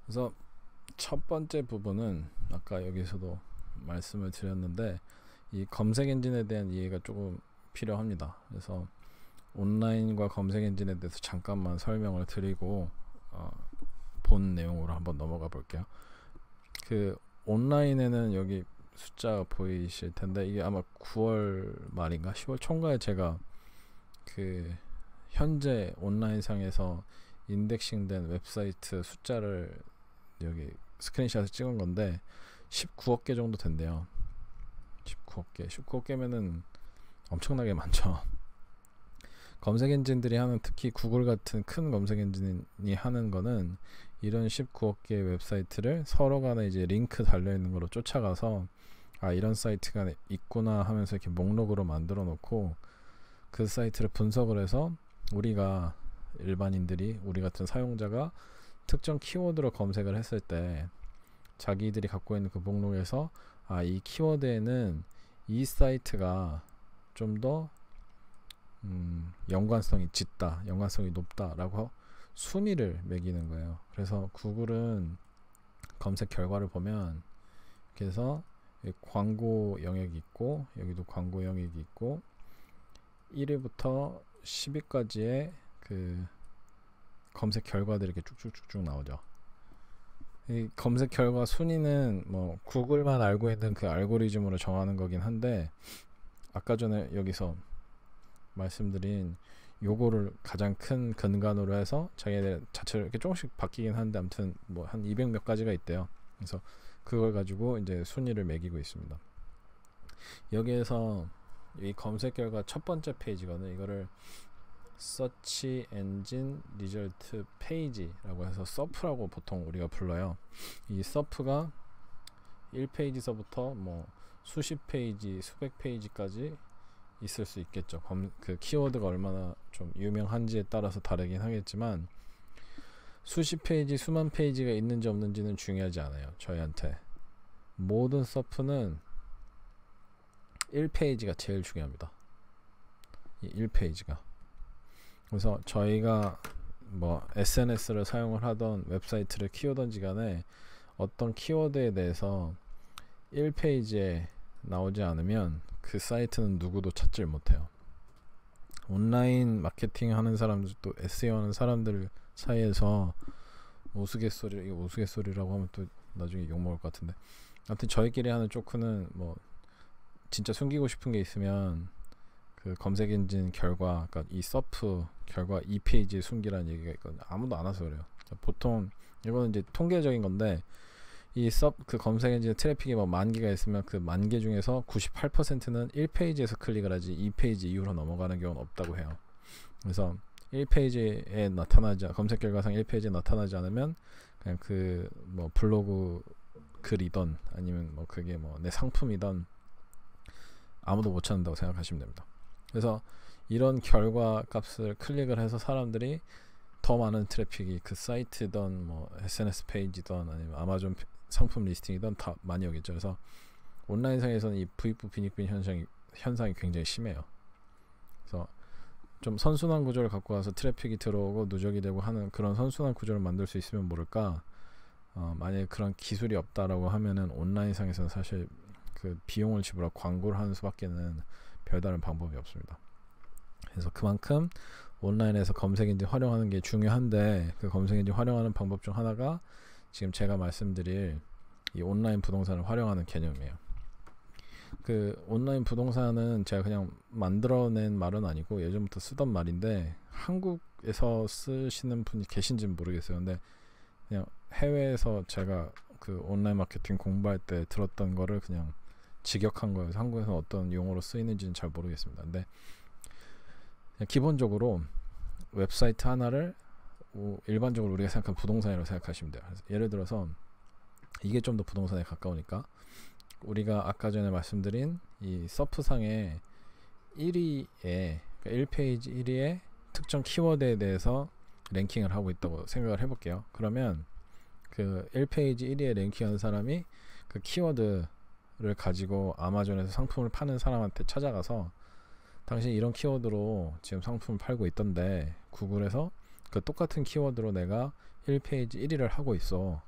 그래서 첫 번째 부분은 아까 여기서도 말씀을 드렸는데 이 검색 엔진에 대한 이해가 조금 필요합니다. 그래서 온라인과 검색 엔진에 대해서 잠깐만 설명을 드리고 본 내용으로 한번 넘어가 볼게요. 그 온라인에는 여기 숫자가 보이실 텐데 이게 아마 9월 말인가 10월 초인가에 제가 그 현재 온라인상에서 인덱싱된 웹사이트 숫자를 여기 스크린샷을 찍은 건데 19억 개 정도 된대요. 19억 개면은 엄청나게 많죠. 검색 엔진들이 하는, 특히 구글 같은 큰 검색 엔진이 하는 거는 이런 19억 개의 웹사이트를 서로 간에 이제 링크 달려 있는 거로 쫓아가서 이런 사이트가 있구나 하면서 이렇게 목록으로 만들어 놓고 그 사이트를 분석을 해서 우리가 일반인들이, 우리 같은 사용자가 특정 키워드로 검색을 했을 때 자기들이 갖고 있는 그 목록에서 이 키워드에는 이 사이트가 좀 더 연관성이 짙다, 연관성이 높다라고 순위를 매기는 거예요. 그래서 구글은 검색 결과를 보면 그래서 광고 영역이 있고 여기도 광고 영역이 있고 1위부터 10위까지의 그 검색 결과들이 이렇게 쭉쭉쭉쭉 나오죠. 이 검색 결과 순위는 뭐 구글만 알고 있는 그 알고리즘으로 정하는 거긴 한데 아까 전에 여기서 말씀드린 요거를 가장 큰 근간으로 해서 자기들 자체로 이렇게 조금씩 바뀌긴 하는데 아무튼 뭐 한 200 몇 가지가 있대요. 그래서 그걸 가지고 이제 순위를 매기고 있습니다. 여기에서 이 검색 결과 첫 번째 페이지거든요. 이거를 Search Engine Result Page라고 해서 서프라고 보통 우리가 불러요. 이 서프가 1페이지서부터 뭐 수십 페이지, 수백 페이지까지 있을 수 있겠죠. 그 키워드가 얼마나 좀 유명한지에 따라서 다르긴 하겠지만 수십 페이지, 수만 페이지가 있는지 없는지는 중요하지 않아요. 저희한테 모든 서프는 1페이지가 제일 중요합니다. 이 1페이지가. 그래서 저희가 뭐 SNS를 사용을 하던 웹사이트를 키우던지 간에 어떤 키워드에 대해서 1페이지에 나오지 않으면 그 사이트는 누구도 찾질 못해요. 온라인 마케팅 하는 사람들, 또 SEO 하는 사람들 사이에서 우스갯소리, 이거 우스갯소리라고 하면 또 나중에 욕먹을 것 같은데, 아무튼 저희끼리 하는 조크는 뭐 진짜 숨기고 싶은 게 있으면 그 검색 엔진 결과, 그러니까 이 서프 결과 2페이지에 숨기라는 얘기가 있거든요. 아무도 안 와서 그래요. 보통 이거는 이제 통계적인 건데 이 그 검색 엔진 트래픽이 뭐 10,000개가 있으면 그 10,000개 중에서 98%는 1페이지에서 클릭을 하지 2페이지 이후로 넘어가는 경우는 없다고 해요. 그래서 1페이지에 나타나지, 검색 결과상 1페이지에 나타나지 않으면 그냥 그 뭐 블로그 글이던 아니면 뭐 그게 뭐 내 상품이던 아무도 못 찾는다고 생각하시면 됩니다. 그래서 이런 결과 값을 클릭을 해서 사람들이 더 많은 트래픽이 그 사이트든 뭐 SNS 페이지든 아니면 아마존 상품 리스팅이든 다 많이 오겠죠. 그래서 온라인상에서는 이 부익부 빈익빈 현상이 굉장히 심해요. 그래서 좀 선순환 구조를 갖고 와서 트래픽이 들어오고 누적이 되고 하는 그런 선순환 구조를 만들 수 있으면 모를까. 만약에 그런 기술이 없다라고 하면은 온라인상에서는 사실 그 비용을 지불하고 광고를 하는 수밖에는 별다른 방법이 없습니다. 그래서 그만큼 온라인에서 검색엔진 활용하는 게 중요한데, 그 검색엔진 활용하는 방법 중 하나가 지금 제가 말씀드릴 이 온라인 부동산을 활용하는 개념이에요. 그 온라인 부동산은 제가 그냥 만들어낸 말은 아니고 예전부터 쓰던 말인데 한국에서 쓰시는 분이 계신지는 모르겠어요. 근데 그냥 해외에서 제가 그 온라인 마케팅 공부할 때 들었던 거를 그냥 직역한 거여서 한국에서 어떤 용어로 쓰이는지는 잘 모르겠습니다. 근데 기본적으로 웹사이트 하나를 일반적으로 우리가 생각하는 부동산이라고 생각하시면 돼요. 그래서 예를 들어서 이게 좀 더 부동산에 가까우니까 우리가 아까 전에 말씀드린 이 서프상의 1위에, 그러니까 1페이지 1위에 특정 키워드에 대해서 랭킹을 하고 있다고 생각을 해볼게요. 그러면 그 1페이지 1위에 랭킹한 사람이 그 키워드를 가지고 아마존에서 상품을 파는 사람한테 찾아가서 당신 이런 키워드로 지금 상품을 팔고 있던데 구글에서 그 똑같은 키워드로 내가 1페이지 1위를 하고 있어.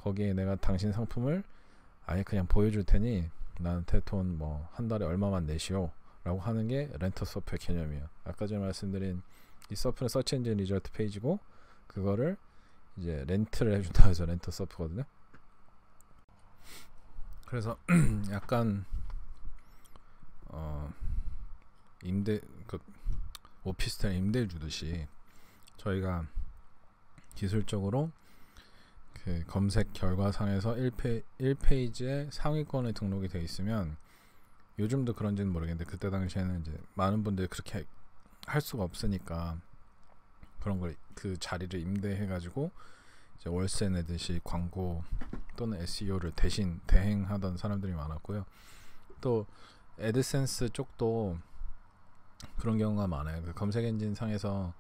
거기에 내가 당신 상품을 아예 그냥 보여줄 테니 나한테 돈 뭐 한 달에 얼마만 내시오 라고 하는 게 렌터 서프의 개념이에요. 아까 전에 말씀드린 이 서프는 서치 엔진 리저트 페이지고, 그거를 이제 렌트를 해준다 해서 렌터 서프거든요. 그래서 약간 임대 그 오피스텔 임대 주듯이 저희가 기술적으로 그 검색 결과상에서 1페이지에 상위권에 등록이 되어 있으면, 요즘도 그런지는 모르겠는데 그때 당시에는 이제 많은 분들이 그렇게 할 수가 없으니까 그런 걸 그 자리를 임대해 가지고 이제 월세 내듯이 광고 또는 SEO를 대신 대행하던 사람들이 많았고요. 또 애드센스 쪽도 그런 경우가 많아요. 그 검색 엔진 상에서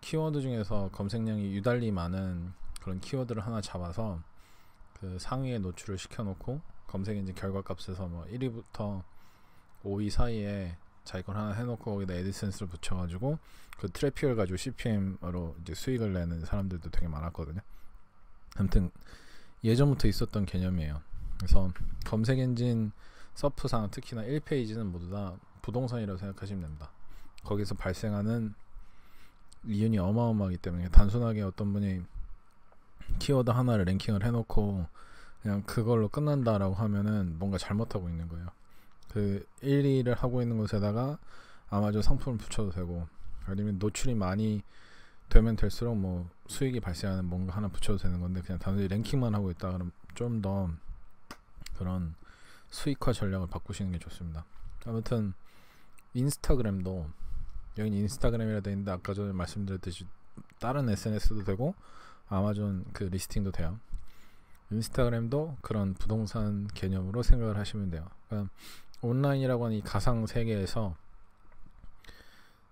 키워드 중에서 검색량이 유달리 많은 그런 키워드를 하나 잡아서 그 상위에 노출을 시켜놓고 검색 엔진 결과값에서 뭐 1위부터 5위 사이에 자기 걸 하나 해놓고 거기다 애드센스를 붙여가지고 그 트래픽을 가지고 CPM으로 이제 수익을 내는 사람들도 되게 많았거든요. 아무튼 예전부터 있었던 개념이에요. 그래서 검색 엔진 서프상 특히나 1페이지는 모두 다 부동산이라고 생각하시면 됩니다. 거기서 발생하는 이윤이 어마어마하기 때문에 단순하게 어떤 분이 키워드 하나를 랭킹을 해놓고 그냥 그걸로 끝난다라고 하면은 뭔가 잘못하고 있는 거예요. 그 1위를 하고 있는 곳에다가 아마존 상품을 붙여도 되고, 아니면 노출이 많이 되면 될수록 뭐 수익이 발생하는 뭔가 하나 붙여도 되는 건데, 그냥 단순히 랭킹만 하고 있다 그러면 좀 더 그런 수익화 전략을 바꾸시는 게 좋습니다. 아무튼 인스타그램도, 여기 인스타그램이라 되어 있는데 아까 전에 말씀드렸듯이 다른 SNS도 되고 아마존 그 리스팅도 돼요. 인스타그램도 그런 부동산 개념으로 생각을 하시면 돼요. 그러니까 온라인이라고 하는 이 가상 세계에서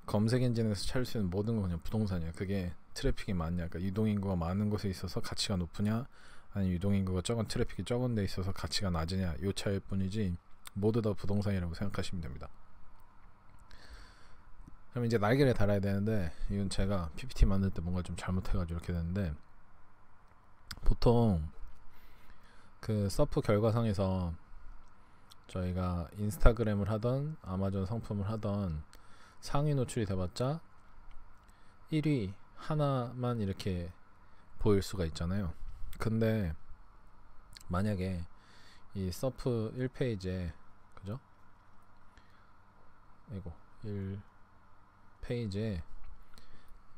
검색 엔진에서 찾을 수 있는 모든 건 그냥 부동산이야. 그게 트래픽이 많냐, 그러니까 유동인구가 많은 곳에 있어서 가치가 높으냐, 아니면 유동인구가 적은 트래픽이 적은 데 있어서 가치가 낮으냐, 요 차이일 뿐이지 모두 다 부동산이라고 생각하시면 됩니다. 그럼 이제 날개를 달아야 되는데, 이건 제가 PPT 만들 때 뭔가 좀 잘못해가지고 이렇게 됐는데, 보통 그 서프 결과상에서 저희가 인스타그램을 하던 아마존 상품을 하던 상위 노출이 돼봤자 1위 하나만 이렇게 보일 수가 있잖아요. 근데 만약에 이 서프 1페이지에 그죠? 이거 1페이지에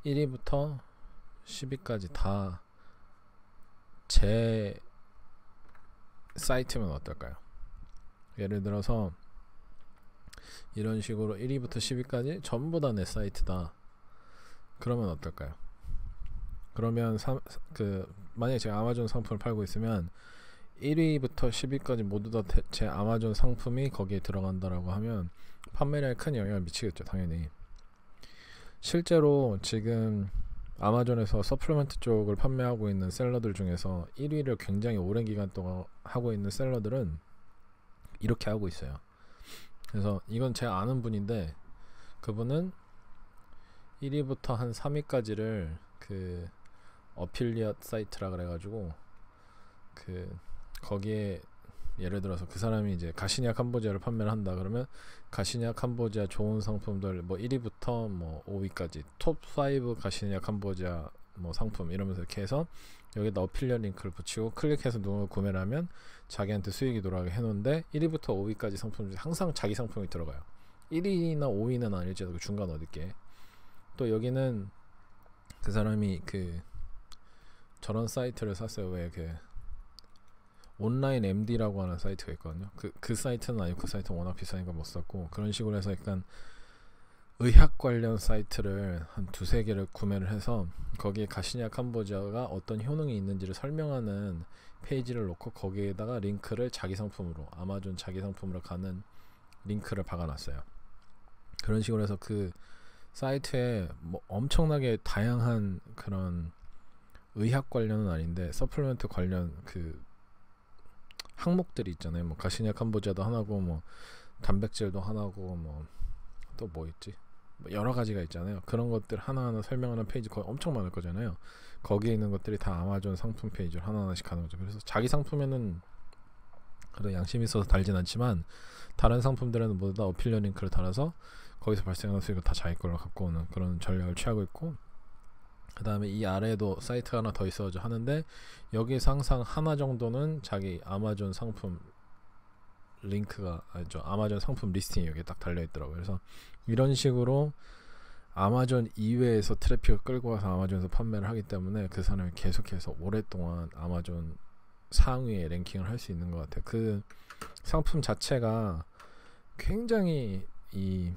1위부터 10위까지 다 제 사이트면 어떨까요? 예를 들어서 이런 식으로 1위부터 10위까지 전부 다 내 사이트다. 그러면 어떨까요? 그러면 만약에 제가 아마존 상품을 팔고 있으면 1위부터 10위까지 모두 다 제 아마존 상품이 거기에 들어간다라고 하면 판매량에 큰 영향을 미치겠죠, 당연히. 실제로 지금 아마존에서 서플리먼트 쪽을 판매하고 있는 셀러들 중에서 1위를 굉장히 오랜 기간 동안 하고 있는 셀러들은 이렇게 하고 있어요. 그래서 이건 제가 아는 분인데, 그분은 1위부터 한 3위까지를 그 어필리엇 사이트라 그래가지고 그 거기에 예를 들어서 그 사람이 이제 가시냐 캄보지아를 판매를 한다 그러면 가시냐 캄보지아 좋은 상품들 뭐 1위부터 뭐 5위까지 톱5 가시냐 캄보지아 뭐 상품 이러면서 이렇게 해서 여기다 어필리엇 링크를 붙이고 클릭해서 누군가 구매를 하면 자기한테 수익이 돌아가게 해놓은데 1위부터 5위까지 상품 중에 항상 자기 상품이 들어가요. 1위나 5위는 아닐지라도 그 중간 어디께. 또 여기는 그 사람이 그 저런 사이트를 샀어요. 왜 그 온라인 MD라고 하는 사이트가 있거든요. 그 사이트는 아니고 그 사이트는 워낙 비싸니까 못 샀고, 그런 식으로 해서 약간 의학 관련 사이트를 한 두세 개를 구매를 해서 거기에 가시냐 캄보지아가 어떤 효능이 있는지를 설명하는 페이지를 놓고 거기에다가 링크를 자기 상품으로 아마존 자기 상품으로 가는 링크를 박아놨어요. 그런 식으로 해서 그 사이트에 뭐 엄청나게 다양한 그런 의학 관련은 아닌데 서플리먼트 관련 그 항목들이 있잖아요. 뭐 가시냐 캄보지아도 하나고 뭐 단백질도 하나고 뭐 또 뭐 있지? 뭐 여러 가지가 있잖아요. 그런 것들 하나하나 설명하는 페이지 거의 엄청 많을 거잖아요. 거기에 있는 것들이 다 아마존 상품 페이지를 하나하나씩 하는 거죠. 그래서 자기 상품에는 그래도 양심이 있어서 달진 않지만 다른 상품들에는 모두 다 어필리어 링크를 달아서 거기서 발생하는 수익을 다 자기 걸로 갖고 오는 그런 전략을 취하고 있고, 그 다음에 이 아래에도 사이트가 하나 더 있어야죠 하는데 여기에서 항상 하나 정도는 자기 아마존 상품 링크가 아니죠, 아마존 상품 리스팅이 여기에 딱 달려있더라고요. 그래서 이런 식으로 아마존 이외에서 트래픽을 끌고 와서 아마존에서 판매를 하기 때문에 그 사람이 계속해서 오랫동안 아마존 상위에 랭킹을 할 수 있는 것 같아요. 그 상품 자체가 굉장히 이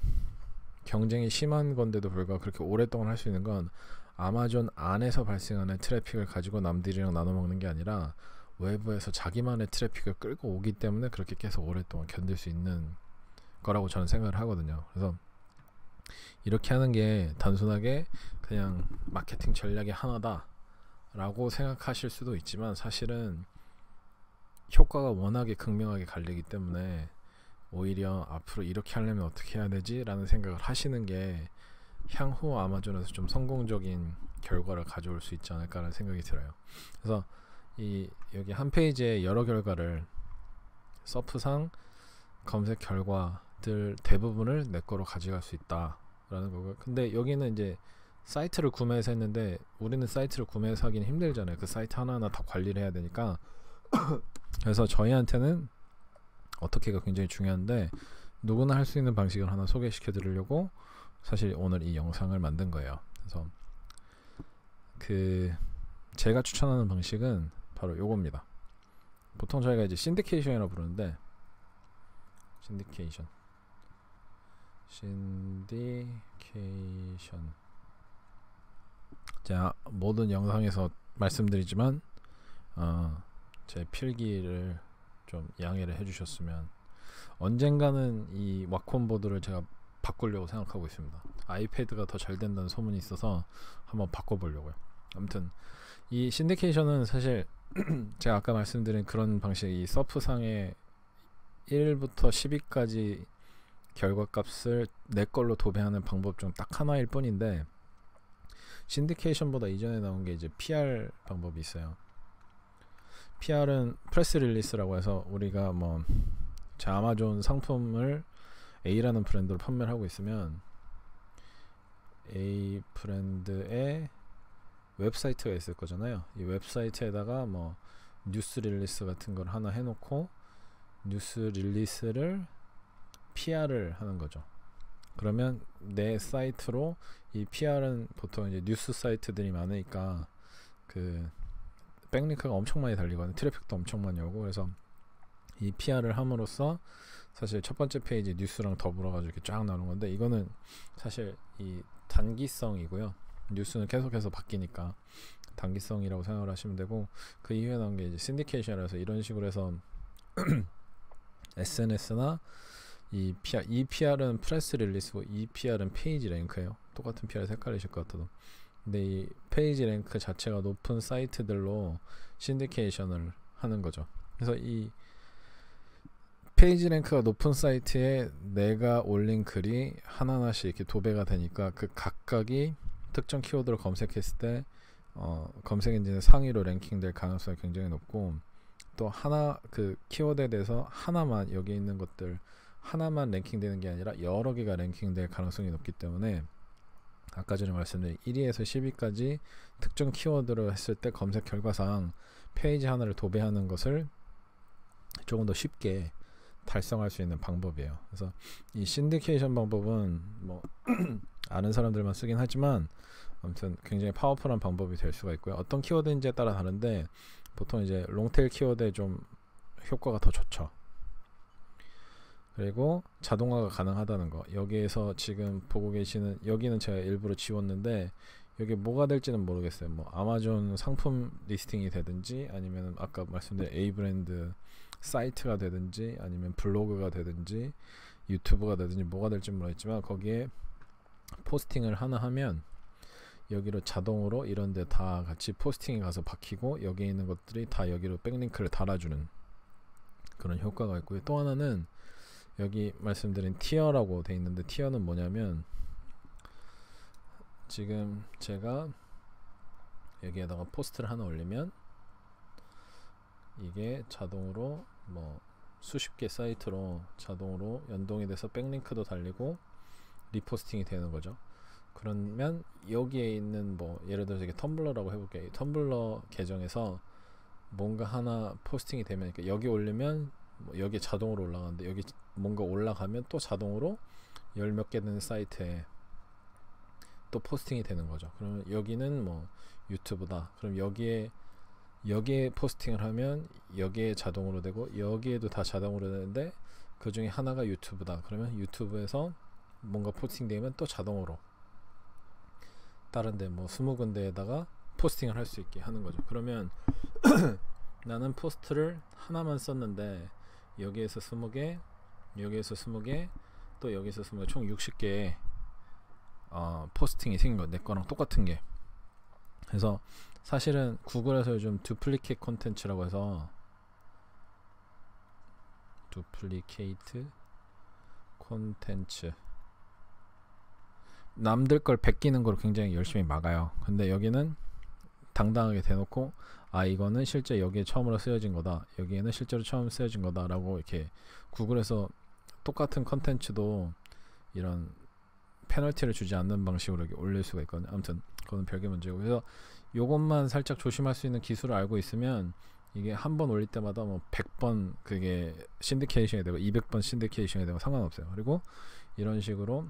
경쟁이 심한 건데도 불구하고 그렇게 오랫동안 할 수 있는 건 아마존 안에서 발생하는 트래픽을 가지고 남들이랑 나눠 먹는 게 아니라 외부에서 자기만의 트래픽을 끌고 오기 때문에 그렇게 계속 오랫동안 견딜 수 있는 거라고 저는 생각을 하거든요. 그래서 이렇게 하는 게 단순하게 그냥 마케팅 전략의 하나다 라고 생각하실 수도 있지만 사실은 효과가 워낙에 극명하게 갈리기 때문에 오히려 앞으로 이렇게 하려면 어떻게 해야 되지? 라는 생각을 하시는 게 향후 아마존에서 좀 성공적인 결과를 가져올 수 있지 않을까라는 생각이 들어요. 그래서 여기 한 페이지에 여러 결과를 서프상 검색 결과들 대부분을 내 거로 가져갈 수 있다라는 거고요. 근데 여기는 이제 사이트를 구매해서 했는데 우리는 사이트를 구매해서 하기는 힘들잖아요. 그 사이트 하나하나 다 관리를 해야 되니까. 그래서 저희한테는 어떻게가 굉장히 중요한데 누구나 할 수 있는 방식을 하나 소개시켜 드리려고 사실 오늘 이 영상을 만든 거예요. 그래서 제가 추천하는 방식은 바로 요겁니다. 보통 저희가 이제 신디케이션이라고 부르는데 신디케이션 제가 모든 영상에서 말씀드리지만 제 필기를 좀 양해를 해주셨으면, 언젠가는 이 와콘보드를 제가 바꾸려고 생각하고 있습니다. 아이패드가 더 잘 된다는 소문이 있어서 한번 바꿔보려고요. 아무튼 이 신디케이션은 사실 제가 아까 말씀드린 그런 방식, 이 서프상의 1부터 10위까지 결과값을 내 걸로 도배하는 방법 중 딱 하나일 뿐인데, 신디케이션보다 이전에 나온 게 이제 PR 방법이 있어요. PR은 프레스 릴리스라고 해서 우리가 뭐 아마존 상품을 A라는 브랜드로 판매를 하고 있으면 A 브랜드의 웹사이트가 있을 거잖아요. 이 웹사이트에다가 뭐 뉴스 릴리스 같은 걸 하나 해놓고 뉴스 릴리스를 PR을 하는 거죠. 그러면 내 사이트로, 이 PR은 보통 이제 뉴스 사이트들이 많으니까 그 백링크가 엄청 많이 달리거든요. 트래픽도 엄청 많이 오고. 그래서 이 PR을 함으로써 사실 첫 번째 페이지 뉴스랑 더불어가지고 이렇게 쫙 나오는 건데, 이거는 사실 이 단기성이고요. 뉴스는 계속해서 바뀌니까 단기성이라고 생각을 하시면 되고, 그 이후에 나온 게 이제 신디케이션이라서 이런 식으로 해서 SNS나 이 PR은 프레스 릴리스고 이 PR은 페이지 랭크예요. 똑같은 PR에서 헷갈리실 것 같아도. 근데 이 페이지 랭크 자체가 높은 사이트들로 신디케이션을 하는 거죠. 그래서 이 페이지 랭크가 높은 사이트에 내가 올린 글이 하나하나씩 이렇게 도배가 되니까 그 각각이 특정 키워드를 검색했을 때 검색 엔진의 상위로 랭킹될 가능성이 굉장히 높고, 또 하나 그 키워드에 대해서 하나만, 여기 있는 것들 하나만 랭킹되는 게 아니라 여러 개가 랭킹될 가능성이 높기 때문에 아까 전에 말씀드린 1위에서 10위까지 특정 키워드를 했을 때 검색 결과상 페이지 하나를 도배하는 것을 조금 더 쉽게 달성할 수 있는 방법이에요. 그래서 이 신디케이션 방법은 뭐 아는 사람들만 쓰긴 하지만 아무튼 굉장히 파워풀한 방법이 될 수가 있고요. 어떤 키워드인지에 따라 다른데 보통 이제 롱테일 키워드에 좀 효과가 더 좋죠. 그리고 자동화가 가능하다는 거, 여기에서 지금 보고 계시는, 여기는 제가 일부러 지웠는데 여기 뭐가 될지는 모르겠어요. 뭐 아마존 상품 리스팅이 되든지, 아니면 아까 말씀드린 A 브랜드 사이트가 되든지, 아니면 블로그가 되든지 유튜브가 되든지 뭐가 될지 모르겠지만, 거기에 포스팅을 하나 하면 여기로 자동으로 이런 데 다 같이 포스팅이 가서 박히고, 여기에 있는 것들이 다 여기로 백링크를 달아주는 그런 효과가 있고요. 또 하나는 여기 말씀드린 티어라고 돼 있는데, 티어는 뭐냐면 지금 제가 여기에다가 포스트를 하나 올리면 이게 자동으로 뭐 수십 개 사이트로 자동으로 연동이 돼서 백링크도 달리고 리포스팅이 되는 거죠. 그러면 여기에 있는 뭐 예를 들어서 이게 텀블러라고 해볼게요. 이 텀블러 계정에서 뭔가 하나 포스팅이 되면 그러니까 여기 올리면 뭐 여기 자동으로 올라가는데 여기 뭔가 올라가면 또 자동으로 열 몇 개 되는 사이트에 또 포스팅이 되는 거죠. 그러면 여기는 뭐 유튜브다. 그럼 여기에 포스팅을 하면 여기에 자동으로 되고 여기에도 다 자동으로 되는데 그 중에 하나가 유튜브다. 그러면 유튜브에서 뭔가 포스팅되면 또 자동으로 다른데 뭐 20군데에다가 포스팅을 할 수 있게 하는 거죠. 그러면 나는 포스트를 하나만 썼는데 여기에서 20개, 여기에서 20개, 또 여기서 20개, 총 60개의 포스팅이 생긴 거, 내 거랑 똑같은 게. 그래서 사실은 구글에서 요즘 두플리케이트 콘텐츠라고 해서 두플리케이트 콘텐츠 남들 걸 베끼는 걸 굉장히 열심히 막아요. 근데 여기는 당당하게 대놓고 이거는 실제 여기에 처음으로 쓰여진 거다, 여기에는 실제로 처음 쓰여진 거다 라고 이렇게 구글에서 똑같은 컨텐츠도 이런 페널티를 주지 않는 방식으로 이렇게 올릴 수가 있거든요. 아무튼 그건 별개 문제고, 그래서 요것만 살짝 조심할 수 있는 기술을 알고 있으면 이게 한 번 올릴 때마다 뭐 100번 그게 신디케이션이 되고 200번 신디케이션이 되고 상관없어요. 그리고 이런 식으로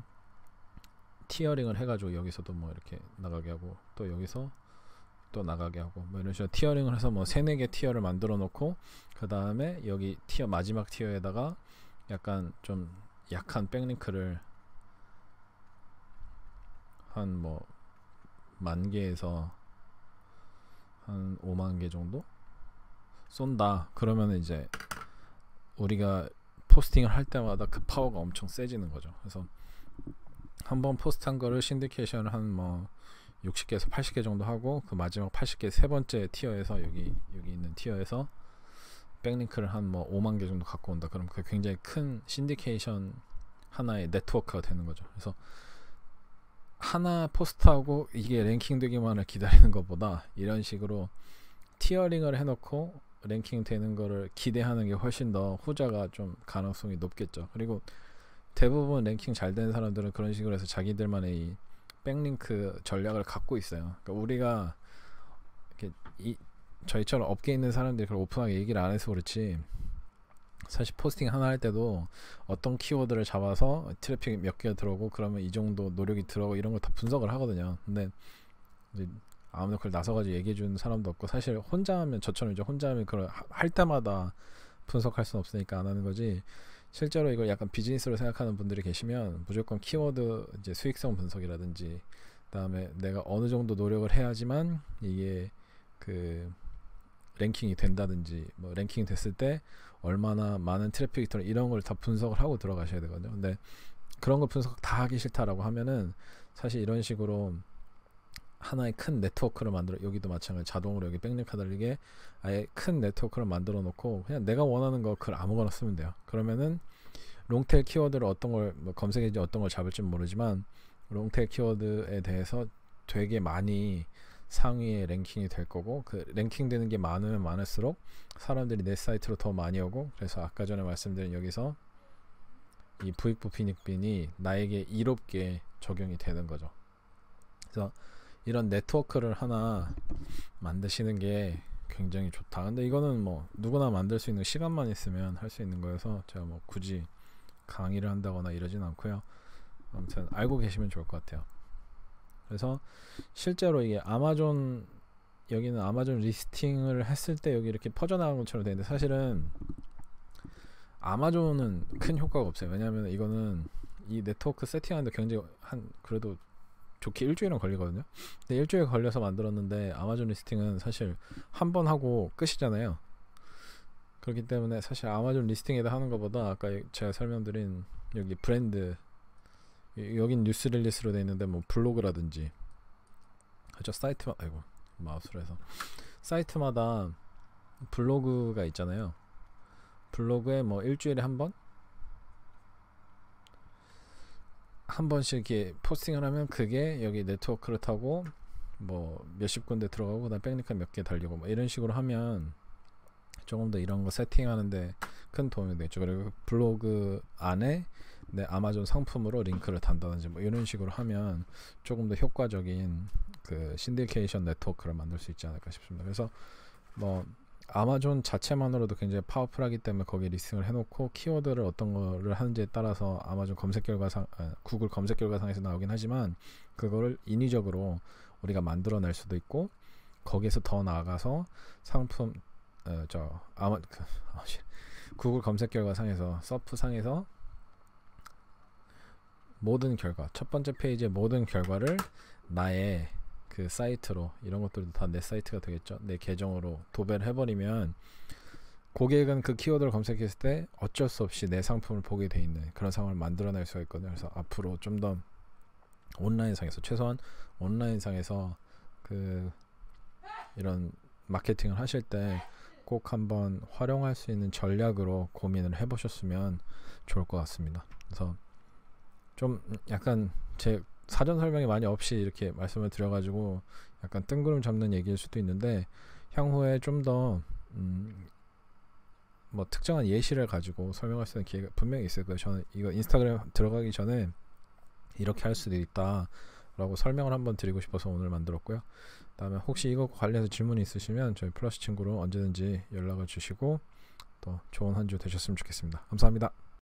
티어링을 해가지고 여기서도 뭐 이렇게 나가게 하고 또 여기서 또 나가게 하고 뭐 이런 식으로 티어링을 해서 뭐 3-4개 티어를 만들어 놓고 그 다음에 여기 티어 마지막 티어에다가 약간 좀 약한 백링크를 한 뭐 10,000개에서 한 50,000개 정도 쏜다. 그러면 이제 우리가 포스팅을 할 때마다 그 파워가 엄청 세지는 거죠. 그래서 한번 포스트한 거를 신디케이션을 한 뭐 60개에서 80개 정도 하고 그 마지막 80개 세 번째 티어에서 여기 있는 티어에서 백링크를 한 뭐 50,000개 정도 갖고 온다. 그럼 그 굉장히 큰 신디케이션 하나의 네트워크가 되는 거죠. 그래서 하나 포스트하고 이게 랭킹 되기만을 기다리는 것보다 이런 식으로 티어링을 해놓고 랭킹 되는 거를 기대하는 게 훨씬 더 후자가 좀 가능성이 높겠죠. 그리고 대부분 랭킹 잘 되는 사람들은 그런 식으로 해서 자기들만의 이 백링크 전략을 갖고 있어요. 그러니까 우리가 이렇게 저희처럼 업계에 있는 사람들이 그걸 오픈하게 얘기를 안 해서 그렇지, 사실 포스팅 하나 할 때도 어떤 키워드를 잡아서 트래픽이 몇 개가 들어오고 그러면 이 정도 노력이 들어오고 이런 걸 다 분석을 하거든요. 근데 이제 아무나 그걸 나서가지고 얘기해 주는 사람도 없고, 사실 혼자 하면 저처럼 이제 혼자 하면 그걸 할 때마다 분석할 수는 없으니까 안 하는 거지. 실제로 이걸 약간 비즈니스로 생각하는 분들이 계시면 무조건 키워드 이제 수익성 분석이라든지 그다음에 내가 어느 정도 노력을 해야지만 이게 그 랭킹이 된다든지 뭐 랭킹 됐을 때 얼마나 많은 트래픽이 들어 이런 걸 다 분석을 하고 들어가셔야 되거든요. 근데 그런 걸 분석 다 하기 싫다라고 하면은 사실 이런 식으로 하나의 큰 네트워크를 만들어, 여기도 마찬가지 자동으로 여기 백링크 달리게 아예 큰 네트워크를 만들어 놓고 그냥 내가 원하는 거 글 아무거나 쓰면 돼요. 그러면은 롱테일 키워드를 어떤 걸 뭐 검색해지 어떤 걸 잡을지 모르지만 롱테일 키워드에 대해서 되게 많이 상위에 랭킹이 될 거고, 그 랭킹 되는 게 많으면 많을수록 사람들이 내 사이트로 더 많이 오고, 그래서 아까 전에 말씀드린 여기서 이 부익부 빈익빈이 나에게 이롭게 적용이 되는 거죠. 그래서 이런 네트워크를 하나 만드시는 게 굉장히 좋다. 근데 이거는 뭐 누구나 만들 수 있는, 시간만 있으면 할 수 있는 거여서 제가 뭐 굳이 강의를 한다거나 이러진 않고요. 아무튼 알고 계시면 좋을 것 같아요. 그래서 실제로 이게 아마존, 여기는 아마존 리스팅을 했을 때 여기 이렇게 퍼져나간 것처럼 되는데 사실은 아마존은 큰 효과가 없어요. 왜냐하면 이거는 이 네트워크 세팅하는데 굉장히 그래도 좋게 일주일은 걸리거든요. 근데 일주일 걸려서 만들었는데 아마존 리스팅은 사실 한 번 하고 끝이잖아요. 그렇기 때문에 사실 아마존 리스팅에다 하는 것보다 아까 제가 설명드린 여기 브랜드, 여긴 뉴스 릴리스로 되어 있는데 뭐 블로그라든지 그죠, 사이트, 아이고 마우스로 해서 사이트마다 블로그가 있잖아요. 블로그에 뭐 일주일에 한 번, 한 번씩 이렇게 포스팅을 하면 그게 여기 네트워크를 타고 뭐 몇십 군데 들어가고 그다음 백링크 몇 개 달리고 뭐 이런 식으로 하면 조금 더 이런 거 세팅하는데 큰 도움이 되죠. 그리고 블로그 안에 내 아마존 상품으로 링크를 단다든지 뭐 이런 식으로 하면 조금 더 효과적인 그 신디케이션 네트워크를 만들 수 있지 않을까 싶습니다. 그래서 뭐 아마존 자체만으로도 굉장히 파워풀하기 때문에 거기에 리스팅을 해놓고 키워드를 어떤 거를 하는지에 따라서 아마존 검색 결과상, 구글 검색 결과상에서 나오긴 하지만 그거를 인위적으로 우리가 만들어낼 수도 있고 거기에서 더 나아가서 상품 구글 검색 결과상에서 서프 상에서 모든 결과 첫 번째 페이지의 모든 결과를 나의 그 사이트로 이런 것들도 다 내 사이트가 되겠죠. 내 계정으로 도배를 해버리면 고객은 그 키워드를 검색했을 때 어쩔 수 없이 내 상품을 보게 돼 있는 그런 상황을 만들어낼 수가 있거든요. 그래서 앞으로 좀 더 온라인상에서 최소한 온라인상에서 그 이런 마케팅을 하실 때 꼭 한번 활용할 수 있는 전략으로 고민을 해보셨으면 좋을 것 같습니다. 그래서 좀 약간 제 사전 설명이 많이 없이 이렇게 말씀을 드려가지고 약간 뜬구름 잡는 얘기일 수도 있는데 향후에 좀 더 뭐 특정한 예시를 가지고 설명할 수 있는 기회가 분명히 있을 거예요. 저는 이거 인스타그램 들어가기 전에 이렇게 할 수도 있다 라고 설명을 한번 드리고 싶어서 오늘 만들었고요. 다음에 혹시 이거 관련해서 질문이 있으시면 저희 플러스 친구로 언제든지 연락을 주시고 또 좋은 한 주 되셨으면 좋겠습니다. 감사합니다.